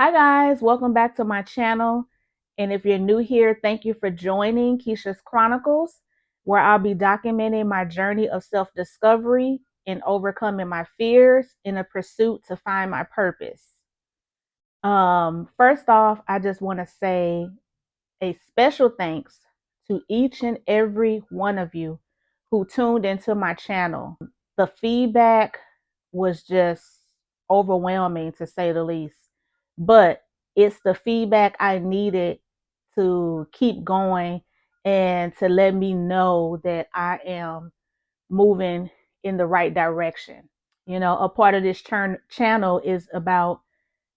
Hi guys, welcome back to my channel. And if you're new here, thank you for joining Keisha's Chronicles, where I'll be documenting my journey of self-discovery and overcoming my fears in a pursuit to find my purpose. First off, I just want to say a special thanks to each and every one of you who tuned into my channel. The feedback was just overwhelming, to say the least, but it's the feedback I needed to keep going and to let me know that I am moving in the right direction. A part of this channel is about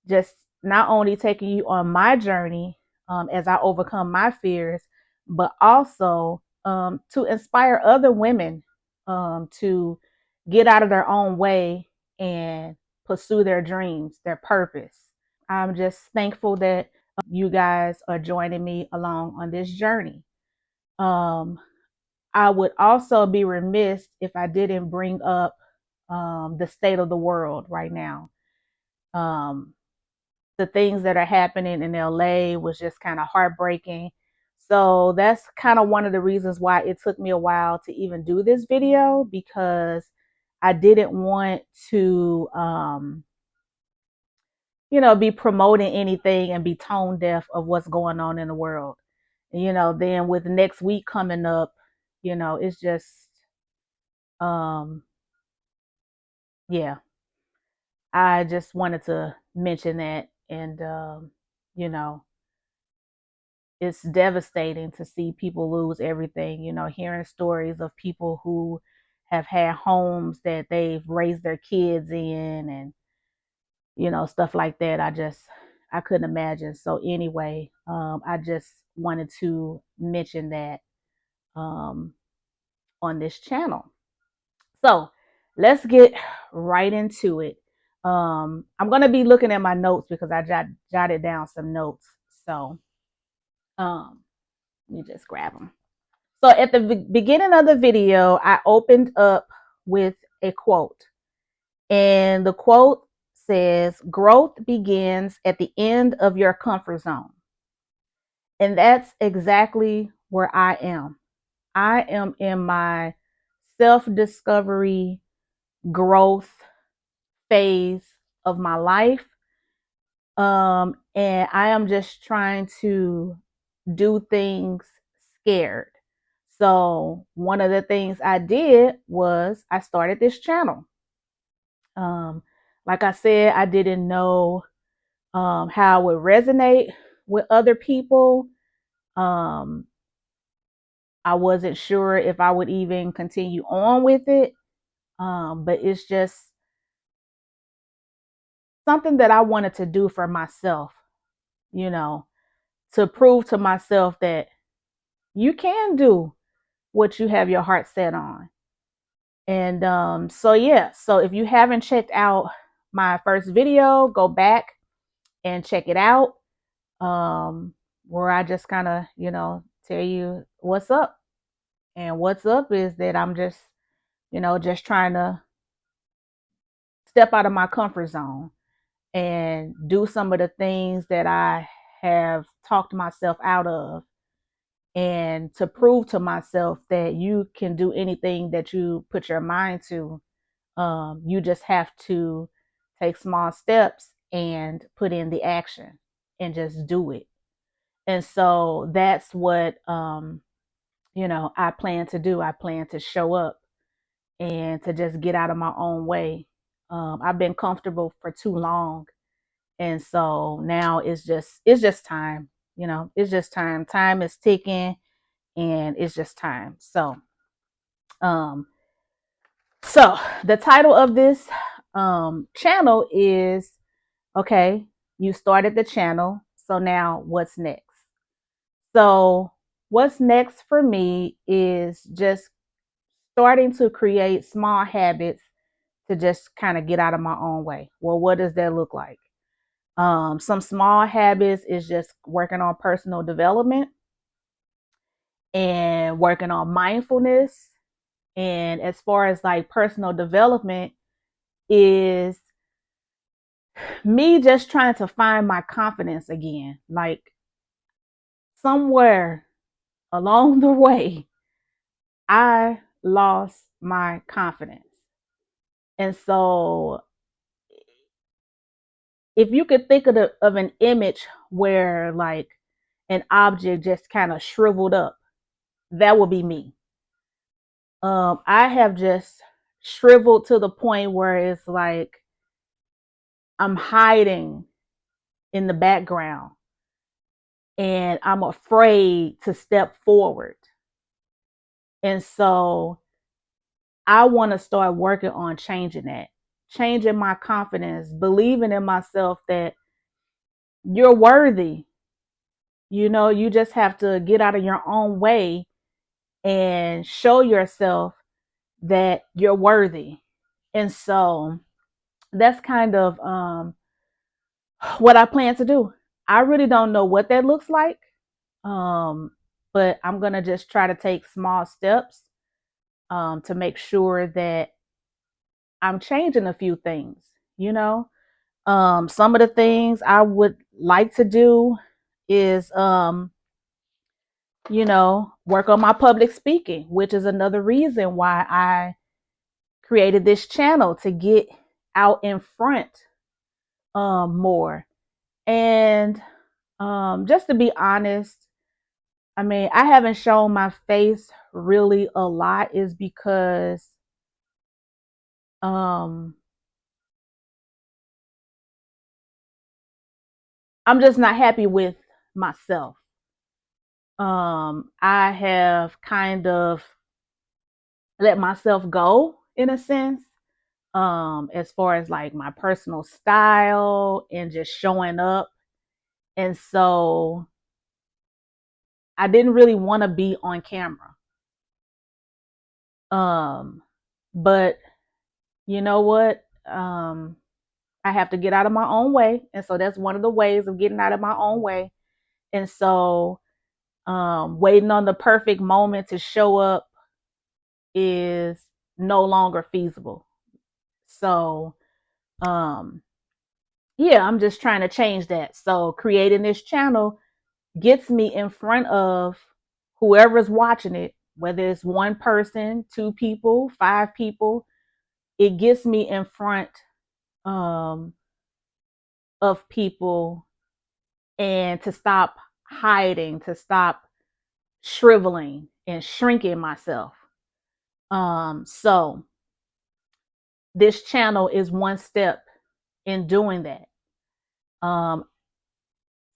just not only taking you on my journey as I overcome my fears, but also to inspire other women to get out of their own way and pursue their dreams, their purpose. I'm just thankful that you guys are joining me along on this journey. Um, I would also be remiss if I didn't bring up the state of the world right now. Um, the things that are happening in LA was just kind of heartbreaking. So that's kind of one of the reasons why it took me a while to even do this video, because I didn't want to, be promoting anything and be tone deaf of what's going on in the world. Then with next week coming up, it's just, um, yeah, I just wanted to mention that. And, you know, it's devastating to see people lose everything, hearing stories of people who have had homes that they've raised their kids in and, stuff like that. I couldn't imagine. So anyway, I just wanted to mention that um, on this channel. So let's get right into it. I'm going to be looking at my notes because I jotted down some notes. So um, let me just grab them. So at the beginning of the video, I opened up with a quote. And the quote says, "Growth begins at the end of your comfort zone." And that's exactly where I am. I am in my self-discovery growth phase of my life. And I am just trying to do things scared. So one of the things I did was I started this channel. Um, like I said, I didn't know how it would resonate with other people. Um, I wasn't sure if I would even continue on with it. But it's just something that I wanted to do for myself, you know, to prove to myself that you can do what you have your heart set on. And so if you haven't checked out my first video, go back and check it out. Where I just kind of, tell you what's up. And what's up is that I'm just, just trying to step out of my comfort zone and do some of the things that I have talked myself out of, and to prove to myself that you can do anything that you put your mind to. You just have to take small steps and put in the action and just do it. And so that's what, I plan to do. I plan to show up and to just get out of my own way. I've been comfortable for too long. And so now it's just time, it's just time. Time is ticking and it's just time. Um, so the title of this channel is, okay, you started the channel. So now what's next? So what's next for me is just starting to create small habits to just kind of get out of my own way. Well, what does that look like? Some small habits is just working on personal development and working on mindfulness. And as far as like personal development is me just trying to find my confidence again. Like somewhere along the way, I lost my confidence. And so if you could think of an image where like an object just kind of shriveled up, that would be me. I have just shriveled to the point where it's like I'm hiding in the background and I'm afraid to step forward. And so I want to start working on changing that, changing my confidence, believing in myself that you're worthy. You know, you just have to get out of your own way and show yourself that you're worthy. And so that's kind of what I plan to do. I really don't know what that looks like, um, but I'm going to just try to take small steps to make sure that I'm changing a few things, you know. Some of the things I would like to do is, work on my public speaking, which is another reason why I created this channel to get out in front more. And just to be honest, I mean, I haven't shown my face really a lot is because um, I'm just not happy with myself. I have kind of let myself go in a sense, as far as like my personal style and just showing up. And so I didn't really want to be on camera. Um, but you know what? I have to get out of my own way. And so that's one of the ways of getting out of my own way. And so waiting on the perfect moment to show up is no longer feasible. So, yeah, I'm just trying to change that. So, creating this channel gets me in front of whoever's watching it, whether it's one person, two people, five people, it gets me in front um, of people and to stop hiding, to stop shriveling and shrinking myself. So this channel is one step in doing that. Um,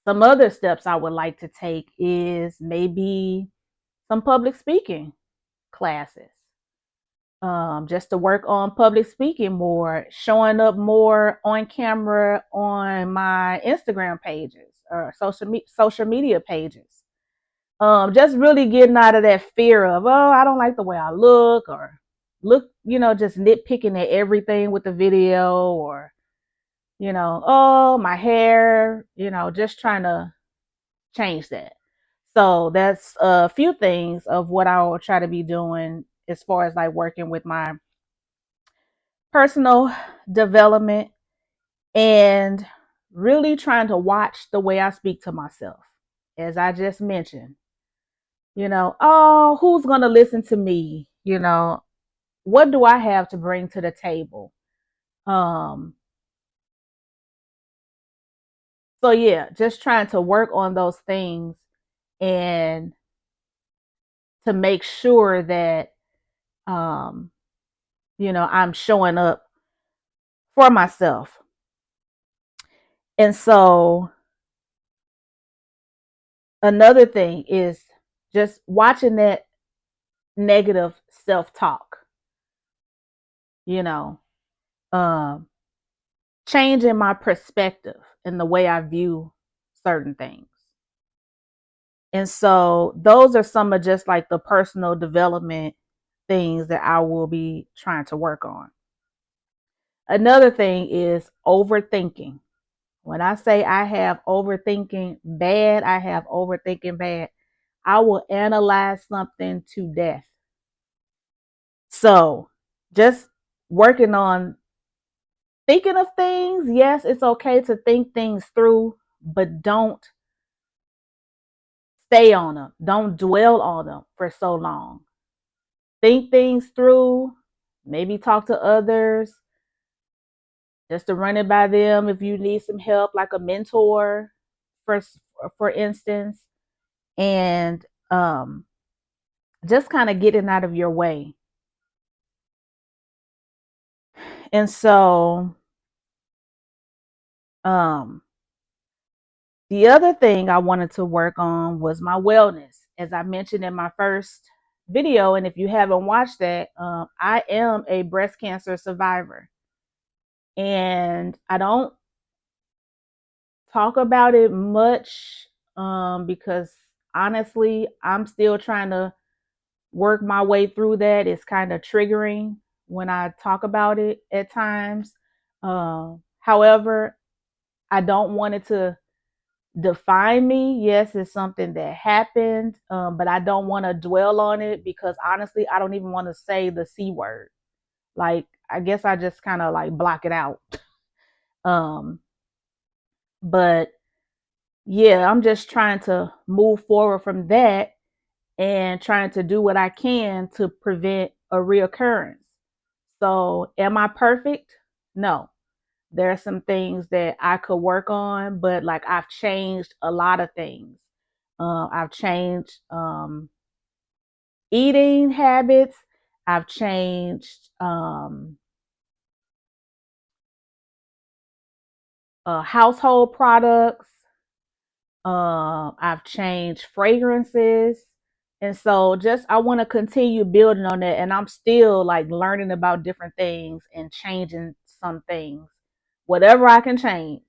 some other steps I would like to take is maybe some public speaking classes, just to work on public speaking more, showing up more on camera on my Instagram pages or social media pages. Just really getting out of that fear of, oh, I don't like the way I look, or just nitpicking at everything with the video, or, oh, my hair, just trying to change that. So that's a few things of what I will try to be doing as far as like working with my personal development and really trying to watch the way I speak to myself. As I just mentioned, oh, who's going to listen to me? What do I have to bring to the table? Um, so yeah, just trying to work on those things and to make sure that, um, I'm showing up for myself. And so another thing is just watching that negative self-talk, you know, um, changing my perspective and the way I view certain things. And so those are some of just like the personal development things that I will be trying to work on. Another thing is overthinking. When I say I have overthinking bad, I have overthinking bad. I will analyze something to death. So just working on thinking of things, yes, it's okay to think things through, but don't stay on them. Don't dwell on them for so long. Think things through, maybe talk to others just to run it by them if you need some help, like a mentor, for for instance, and just kind of getting out of your way. And so um the other thing I wanted to work on was my wellness, as I mentioned in my first video. And if you haven't watched that, I am a breast cancer survivor, and I don't talk about it much because honestly, I'm still trying to work my way through that. It's kind of triggering when I talk about it at times. However, I don't want it to define me. Yes, it's something that happened, but I don't want to dwell on it because honestly, I don't even want to say the C word. Like, I guess I just kind of like block it out. Um, but yeah, I'm just trying to move forward from that and trying to do what I can to prevent a reoccurrence. So, am I perfect? No. There are some things that I could work on, but like I've changed a lot of things. I've changed eating habits. I've changed household products. I've changed fragrances. And so just I want to continue building on that. And I'm still like learning about different things and changing some things, whatever I can change,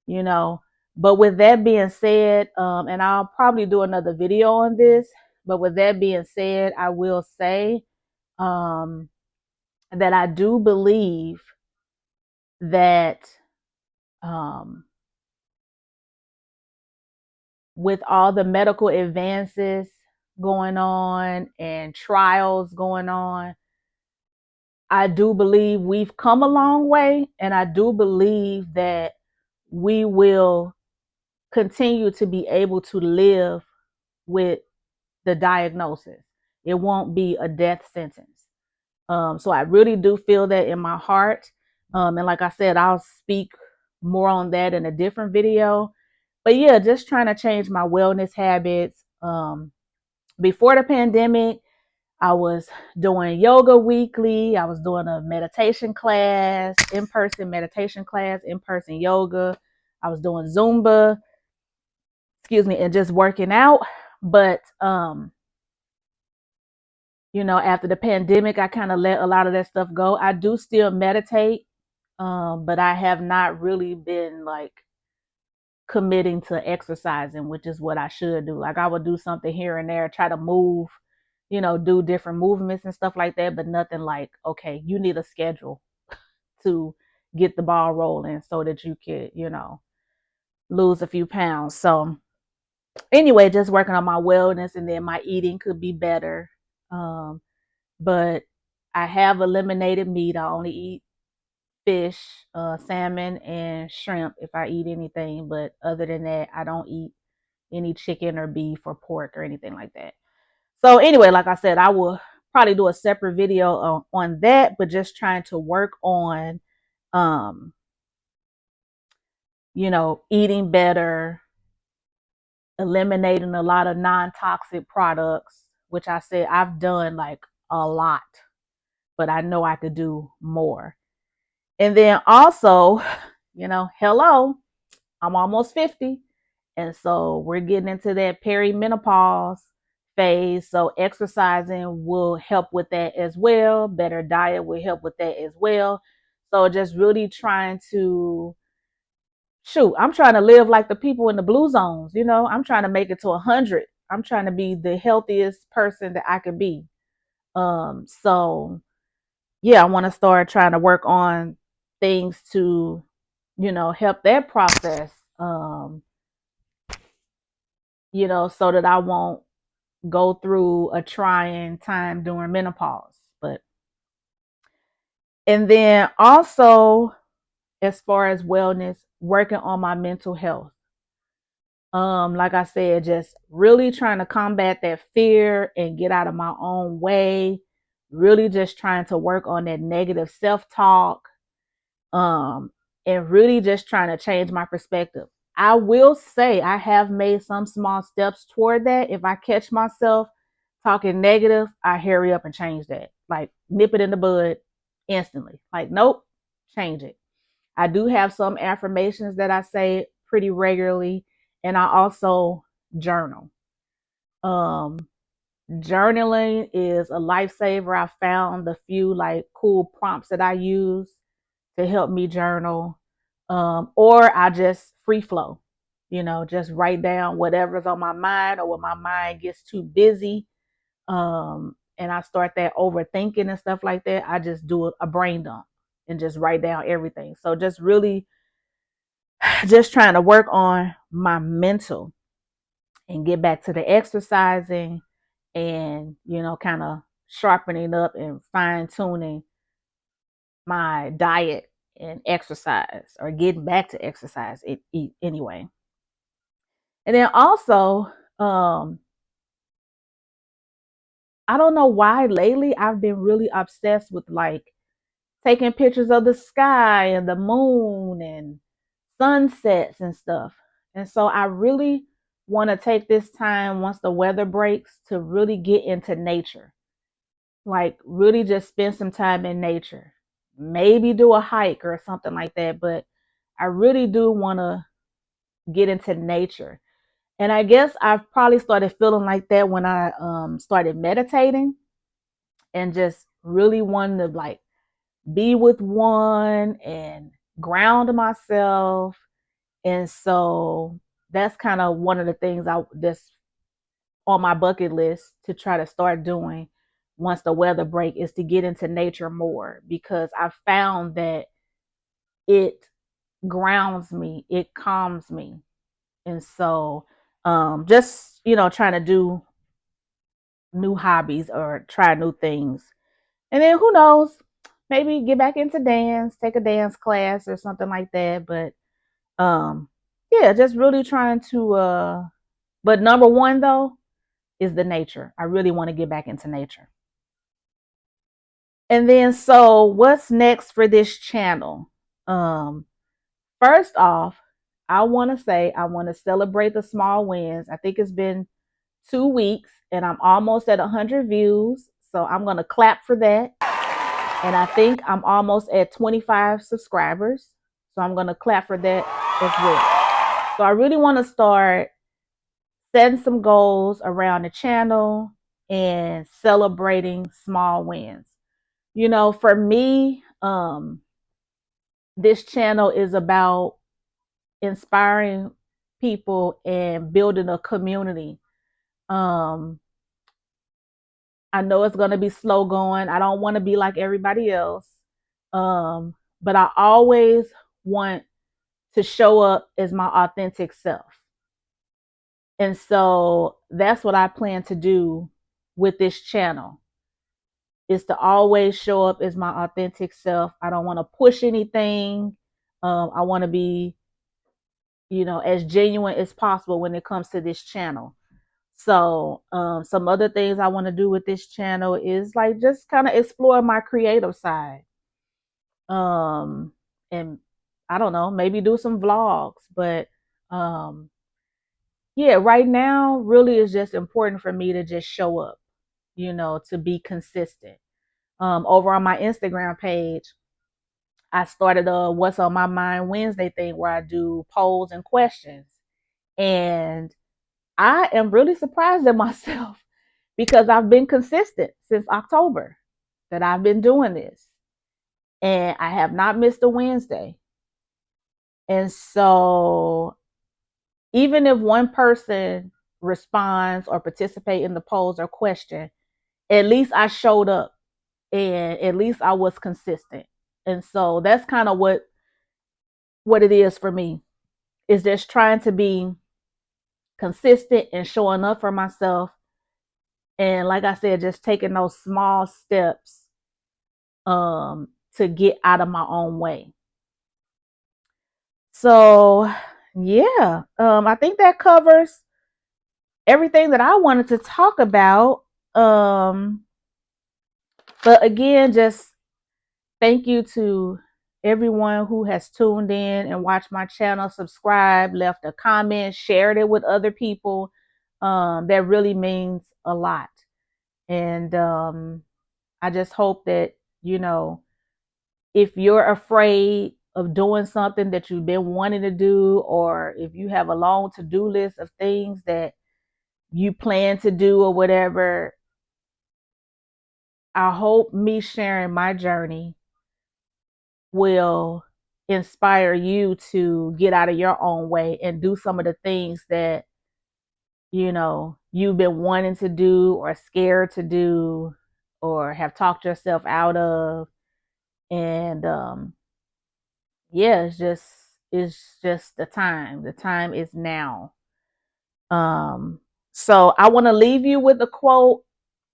you know. But with that being said, and I'll probably do another video on this, but with that being said, I will say um, that I do believe that um, with all the medical advances going on and trials going on, I do believe we've come a long way. And I do believe that we will continue to be able to live with the diagnosis. It won't be a death sentence. So I really do feel that in my heart. And like I said, I'll speak more on that in a different video. But yeah, just trying to change my wellness habits. Before the pandemic, I was doing yoga weekly. I was doing a meditation class, in-person meditation class, in-person yoga. I was doing Zumba, and just working out. But after the pandemic, I kind of let a lot of that stuff go. I do still meditate, but I have not really been like committing to exercising, which is what I should do. Like I would do something here and there, try to move, do different movements and stuff like that, but nothing like, okay, you need a schedule to get the ball rolling so that you could, lose a few pounds. So anyway, just working on my wellness, and then my eating could be better. But I have eliminated meat. I only eat fish, salmon, and shrimp if I eat anything. But other than that, I don't eat any chicken or beef or pork or anything like that. So anyway, like I said, I will probably do a separate video on that, but just trying to work on, um, eating better, eliminating a lot of non-toxic products, which I said I've done like a lot, but I know I could do more. And then also, hello, I'm almost 50. And so we're getting into that perimenopause phase. So exercising will help with that as well. Better diet will help with that as well. So just really trying to I'm trying to live like the people in the blue zones. I'm trying to make it to 100. I'm trying to be the healthiest person that I can be. So yeah, I want to start trying to work on things to, help that process. So that I won't go through a trying time during menopause. And then also, as far as wellness, working on my mental health. Like I said, just really trying to combat that fear and get out of my own way. Really just trying to work on that negative self-talk. Um, and really just trying to change my perspective. I will say I have made some small steps toward that. If I catch myself talking negative, I hurry up and change that. Like nip it in the bud instantly. Like, nope, change it. I do have some affirmations that I say pretty regularly, and I also journal. Um, Journaling is a lifesaver. I found a few like cool prompts that I use to help me journal. Or I just free flow, just write down whatever's on my mind, or when my mind gets too busy, and I start that overthinking and stuff like that, I just do a brain dump and just write down everything. So just really just trying to work on my mental and get back to the exercising and, kind of sharpening up and fine tuning my diet and exercise, or getting back to exercise anyway. And then also, I don't know why lately I've been really obsessed with like taking pictures of the sky and the moon and sunsets and stuff. And so I really want to take this time once the weather breaks to really get into nature. Like really just spend some time in nature. Maybe do a hike or something like that, but I really do want to get into nature. And I guess I've probably started feeling like that when I started meditating and just really wanting to like be with one and ground myself. And so that's kind of one of the things that's on my bucket list to try to start doing once the weather break, is to get into nature more, because I found that it grounds me, it calms me. And so just, trying to do new hobbies or try new things. And then who knows, maybe get back into dance, take a dance class or something like that. But yeah, just really trying to but number one though is the nature. I really want to get back into nature. And then so what's next for this channel? Um First off, I want to say I want to celebrate the small wins. I think it's been 2 weeks and I'm almost at 100 views. So I'm going to clap for that. And I think I'm almost at 25 subscribers. So I'm going to clap for that as well. So I really want to start setting some goals around the channel and celebrating small wins. For me, this channel is about inspiring people and building a community. Um, I know it's going to be slow going. I don't want to be like everybody else. But I always want to show up as my authentic self. And so that's what I plan to do with this channel, is to always show up as my authentic self. I don't want to push anything. I want to be, as genuine as possible when it comes to this channel. So some other things I want to do with this channel is like just kind of explore my creative side. And I don't know, maybe do some vlogs. But um, yeah, right now really is just important for me to just show up, to be consistent. Over on my Instagram page, I started a What's on My Mind Wednesday thing where I do polls and questions. And I am really surprised at myself because I've been consistent since October that I've been doing this. And I have not missed a Wednesday. And so even if one person responds or participate in the polls or question, at least I showed up and at least I was consistent. And so that's kind of what it is for me. Is just trying to be consistent and showing up for myself. And like I said, just taking those small steps to get out of my own way. So yeah, I think that covers everything that I wanted to talk about. Um, but again, just thank you to everyone who has tuned in and watched my channel, subscribed, left a comment, shared it with other people. That really means a lot. And I just hope that, you know, if you're afraid of doing something that you've been wanting to do, or if you have a long to-do list of things that you plan to do or whatever, I hope me sharing my journey will inspire you to get out of your own way and do some of the things that, you know, you've been wanting to do or scared to do or have talked yourself out of. And yeah, it's just the time is now. um so I want to leave you with a quote.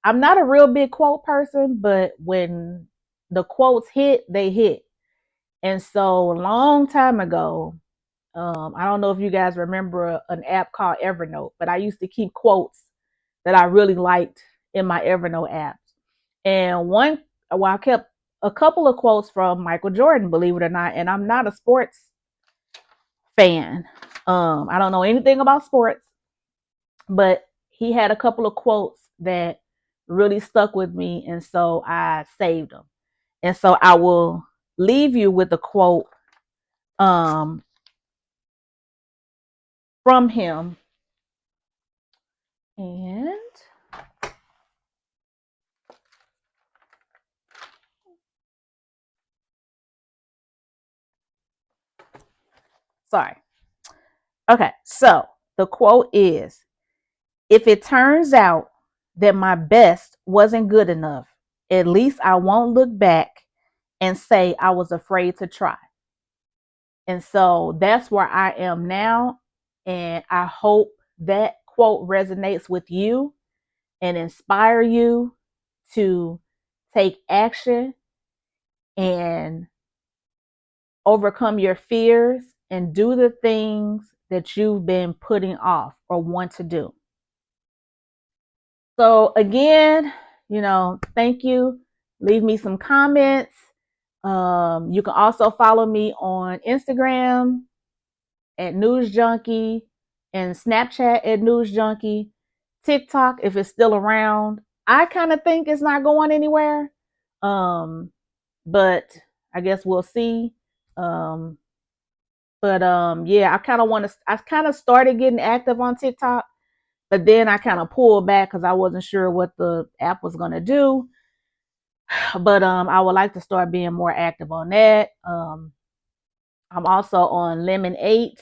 I'm not a real big quote person, but when the quotes hit, they hit. And so a long time ago, I don't know if you guys remember an app called Evernote, but I used to keep quotes that I really liked in my Evernote apps. And I kept a couple of quotes from Michael Jordan, believe it or not. And I'm not a sports fan. I don't know anything about sports, but he had a couple of quotes that really stuck with me. And so I saved them. And so I will leave you with a quote um, from him. And sorry. Okay. So the quote is, if it turns out that my best wasn't good enough, at least I won't look back and say I was afraid to try. And so that's where I am now. And I hope that quote resonates with you and inspire you to take action and overcome your fears and do the things that you've been putting off or want to do. So again, thank you. Leave me some comments. You can also follow me on Instagram at News Junkie and Snapchat at News Junkie. TikTok, if it's still around. I kind of think it's not going anywhere. But I guess we'll see. Um, but yeah, I kind of started getting active on TikTok, but then I kind of pulled back because I wasn't sure what the app was gonna do. But I would like to start being more active on that. I'm also on Lemon 8.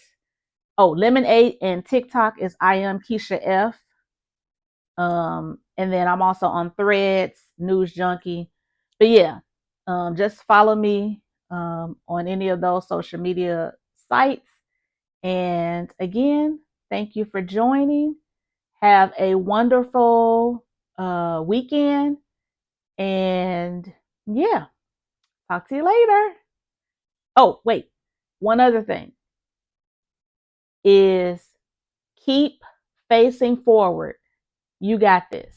Oh, Lemon 8 and TikTok is I am Keisha F. And then I'm also on Threads, News Junkie. But yeah, just follow me on any of those social media sites. And again, thank you for joining. Have a wonderful weekend. And yeah, talk to you later. Oh, wait. One other thing is keep facing forward. You got this.